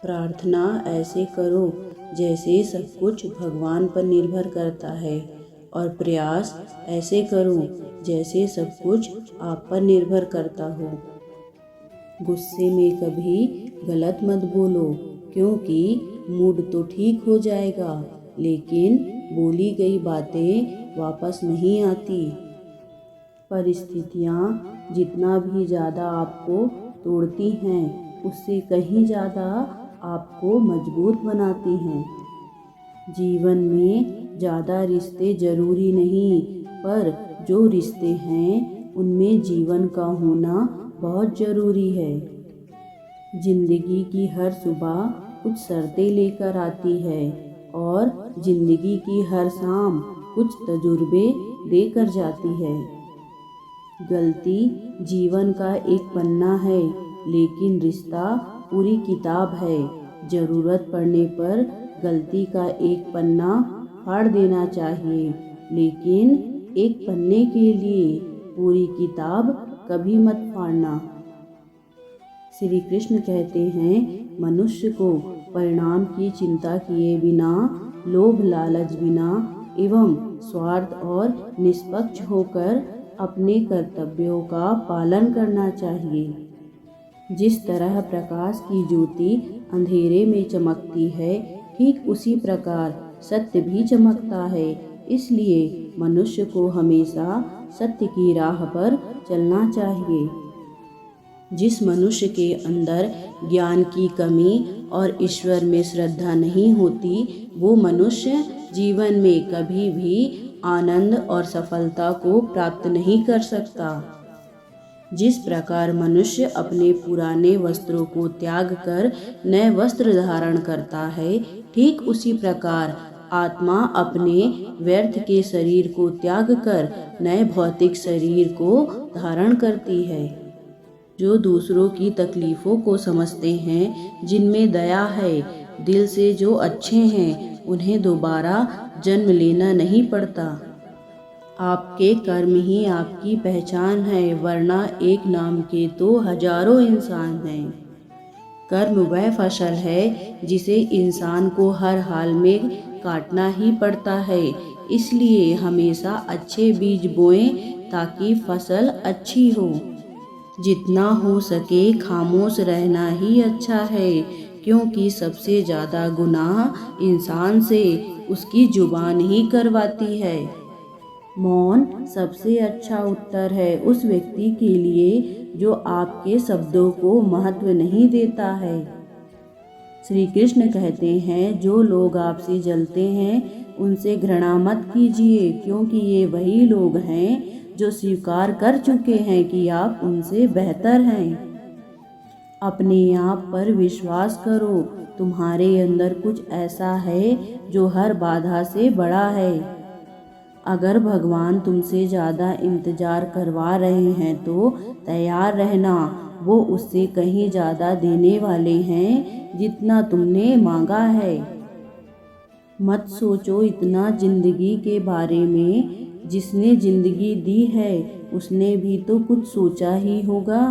प्रार्थना ऐसे करो जैसे सब कुछ भगवान पर निर्भर करता है, और प्रयास ऐसे करो जैसे सब कुछ आप पर निर्भर करता हो। गुस्से में कभी गलत मत बोलो, क्योंकि मूड तो ठीक हो जाएगा, लेकिन बोली गई बातें वापस नहीं आती। परिस्थितियाँ जितना भी ज़्यादा आपको तोड़ती हैं, उससे कहीं ज़्यादा आपको मजबूत बनाती हैं। जीवन में ज़्यादा रिश्ते ज़रूरी नहीं, पर जो रिश्ते हैं उनमें जीवन का होना बहुत ज़रूरी है। जिंदगी की हर सुबह कुछ शर्तें लेकर आती है, और जिंदगी की हर शाम कुछ तजुर्बे देकर जाती है। गलती जीवन का एक पन्ना है, लेकिन रिश्ता पूरी किताब है। ज़रूरत पड़ने पर गलती का एक पन्ना फाड़ देना चाहिए, लेकिन एक पन्ने के लिए पूरी किताब कभी मत फाड़ना। श्री कृष्ण कहते हैं, मनुष्य को परिणाम की चिंता किए बिना, लोभ लालच बिना एवं स्वार्थ और निष्पक्ष होकर अपने कर्तव्यों का पालन करना चाहिए। जिस तरह प्रकाश की ज्योति अंधेरे में चमकती है, ठीक उसी प्रकार सत्य भी चमकता है। इसलिए मनुष्य को हमेशा सत्य की राह पर चलना चाहिए। जिस मनुष्य के अंदर ज्ञान की कमी और ईश्वर में श्रद्धा नहीं होती, वो मनुष्य जीवन में कभी भी आनंद और सफलता को प्राप्त नहीं कर सकता। जिस प्रकार मनुष्य अपने पुराने वस्त्रों को त्याग कर नए वस्त्र धारण करता है, ठीक उसी प्रकार आत्मा अपने व्यर्थ के शरीर को त्याग कर नए भौतिक शरीर को धारण करती है। जो दूसरों की तकलीफ़ों को समझते हैं, जिनमें दया है, दिल से जो अच्छे हैं, उन्हें दोबारा जन्म लेना नहीं पड़ता। आपके कर्म ही आपकी पहचान है, वरना एक नाम के तो हजारों इंसान हैं। कर्म वह फसल है जिसे इंसान को हर हाल में काटना ही पड़ता है। इसलिए हमेशा अच्छे बीज बोएं ताकि फसल अच्छी हो। जितना हो सके खामोश रहना ही अच्छा है, क्योंकि सबसे ज़्यादा गुनाह इंसान से उसकी जुबान ही करवाती है। मौन सबसे अच्छा उत्तर है उस व्यक्ति के लिए जो आपके शब्दों को महत्व नहीं देता है। श्री कृष्ण कहते हैं, जो लोग आपसे जलते हैं उनसे घृणा मत कीजिए, क्योंकि ये वही लोग हैं जो स्वीकार कर चुके हैं कि आप उनसे बेहतर हैं। अपने आप पर विश्वास करो, तुम्हारे अंदर कुछ ऐसा है जो हर बाधा से बड़ा है। अगर भगवान तुमसे ज़्यादा इंतज़ार करवा रहे हैं तो तैयार रहना, वो उससे कहीं ज़्यादा देने वाले हैं जितना तुमने मांगा है। मत सोचो इतना ज़िंदगी के बारे में, जिसने ज़िंदगी दी है उसने भी तो कुछ सोचा ही होगा।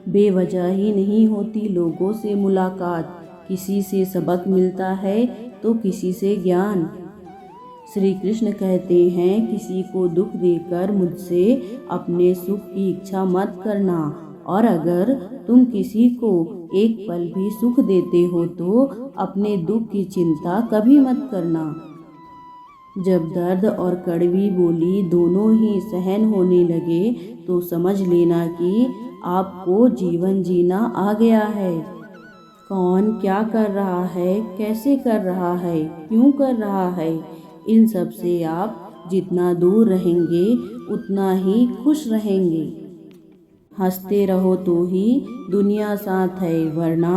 बेवजह ही नहीं होती लोगों से मुलाकात, किसी से सबक मिलता है तो किसी से ज्ञान। श्री कृष्ण कहते हैं, किसी को दुख देकर मुझसे अपने सुख की इच्छा मत करना, और अगर तुम किसी को एक पल भी सुख देते हो तो अपने दुख की चिंता कभी मत करना। जब दर्द और कड़वी बोली दोनों ही सहन होने लगे तो समझ लेना कि आपको जीवन जीना आ गया है। कौन क्या कर रहा है, कैसे कर रहा है, क्यों कर रहा है, इन सब से आप जितना दूर रहेंगे उतना ही खुश रहेंगे। हंसते रहो तो ही दुनिया साथ है, वरना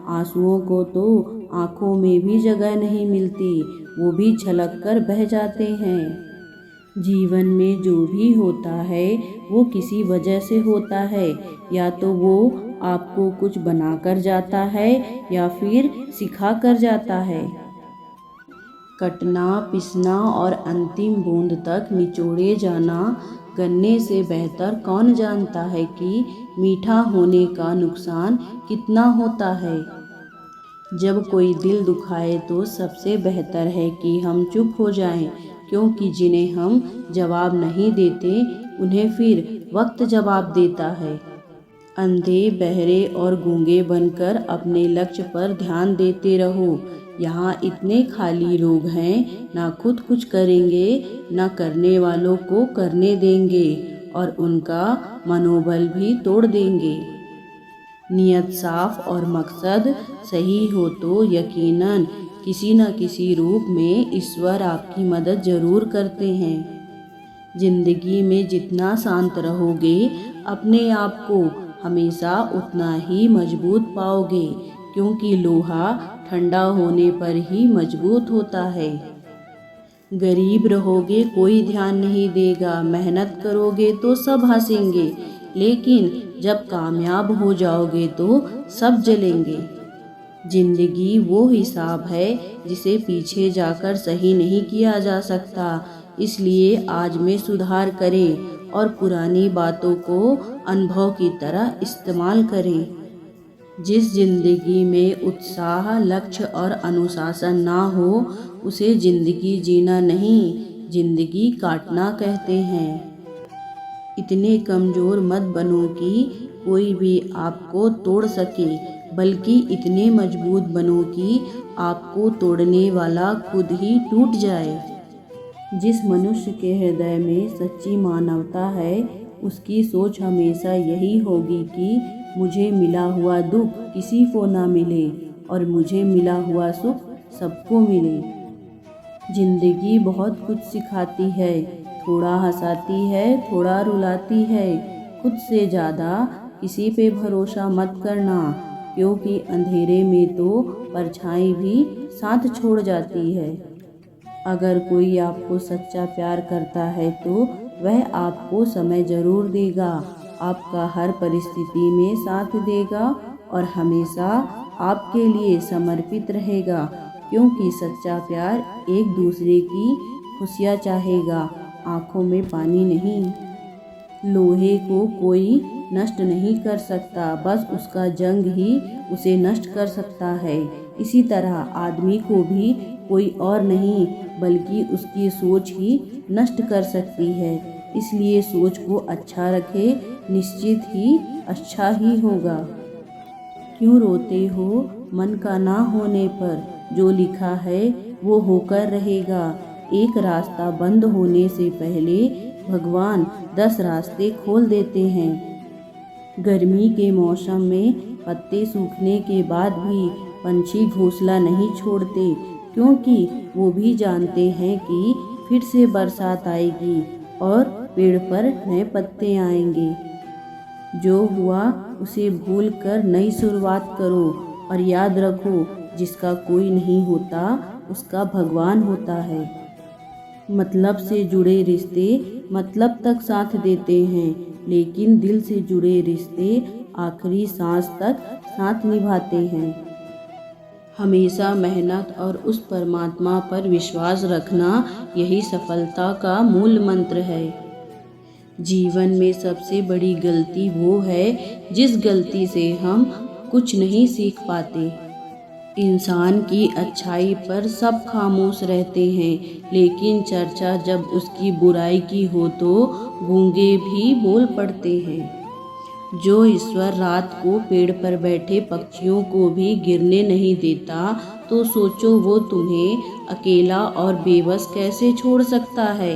आंसुओं को तो आँखों में भी जगह नहीं मिलती, वो भी छलक कर बह जाते हैं। जीवन में जो भी होता है वो किसी वजह से होता है, या तो वो आपको कुछ बना कर जाता है या फिर सिखा कर जाता है। कटना, पिसना और अंतिम बूंद तक निचोड़े जाना गन्ने से बेहतर कौन जानता है कि मीठा होने का नुकसान कितना होता है। जब कोई दिल दुखाए तो सबसे बेहतर है कि हम चुप हो जाएं, क्योंकि जिन्हें हम जवाब नहीं देते उन्हें फिर वक्त जवाब देता है। अंधे, बहरे और गूंगे बनकर अपने लक्ष्य पर ध्यान देते रहो। यहाँ इतने खाली लोग हैं, ना खुद कुछ करेंगे, ना करने वालों को करने देंगे और उनका मनोबल भी तोड़ देंगे। नियत साफ और मकसद सही हो तो यकीनन किसी न किसी रूप में ईश्वर आपकी मदद जरूर करते हैं। जिंदगी में जितना शांत रहोगे, अपने आप को हमेशा उतना ही मजबूत पाओगे, क्योंकि लोहा ठंडा होने पर ही मजबूत होता है। गरीब रहोगे कोई ध्यान नहीं देगा, मेहनत करोगे तो सब हंसेंगे, लेकिन जब कामयाब हो जाओगे तो सब जलेंगे। जिंदगी वो हिसाब है जिसे पीछे जाकर सही नहीं किया जा सकता, इसलिए आज में सुधार करें और पुरानी बातों को अनुभव की तरह इस्तेमाल करें। जिस जिंदगी में उत्साह, लक्ष्य और अनुशासन ना हो, उसे जिंदगी जीना नहीं, जिंदगी काटना कहते हैं। इतने कमज़ोर मत बनो कि कोई भी आपको तोड़ सके, बल्कि इतने मजबूत बनो कि आपको तोड़ने वाला खुद ही टूट जाए। जिस मनुष्य के हृदय में सच्ची मानवता है, उसकी सोच हमेशा यही होगी कि मुझे मिला हुआ दुख किसी को ना मिले और मुझे मिला हुआ सुख सबको मिले। जिंदगी बहुत कुछ सिखाती है, थोड़ा हंसाती है, थोड़ा रुलाती है। खुद से ज़्यादा किसी पे भरोसा मत करना, क्योंकि अंधेरे में तो परछाई भी साथ छोड़ जाती है। अगर कोई आपको सच्चा प्यार करता है तो वह आपको समय ज़रूर देगा, आपका हर परिस्थिति में साथ देगा और हमेशा आपके लिए समर्पित रहेगा, क्योंकि सच्चा प्यार एक दूसरे की खुशियाँ चाहेगा, आँखों में पानी नहीं। लोहे को कोई नष्ट नहीं कर सकता, बस उसका जंग ही उसे नष्ट कर सकता है। इसी तरह आदमी को भी कोई और नहीं बल्कि उसकी सोच ही नष्ट कर सकती है। इसलिए सोच को अच्छा रखे, निश्चित ही अच्छा ही होगा। क्यों रोते हो मन का ना होने पर, जो लिखा है वो होकर रहेगा। एक रास्ता बंद होने से पहले भगवान 10 रास्ते खोल देते हैं। गर्मी के मौसम में पत्ते सूखने के बाद भी पंछी घोंसला नहीं छोड़ते, क्योंकि वो भी जानते हैं कि फिर से बरसात आएगी और पेड़ पर नए पत्ते आएंगे। जो हुआ उसे भूल कर नई शुरुआत करो और याद रखो, जिसका कोई नहीं होता उसका भगवान होता है। मतलब से जुड़े रिश्ते मतलब तक साथ देते हैं, लेकिन दिल से जुड़े रिश्ते आखिरी सांस तक साथ निभाते हैं। हमेशा मेहनत और उस परमात्मा पर विश्वास रखना, यही सफलता का मूल मंत्र है। जीवन में सबसे बड़ी गलती वो है जिस गलती से हम कुछ नहीं सीख पाते। इंसान की अच्छाई पर सब खामोश रहते हैं, लेकिन चर्चा जब उसकी बुराई की हो तो गूंगे भी बोल पड़ते हैं। जो ईश्वर रात को पेड़ पर बैठे पक्षियों को भी गिरने नहीं देता, तो सोचो वो तुम्हें अकेला और बेबस कैसे छोड़ सकता है।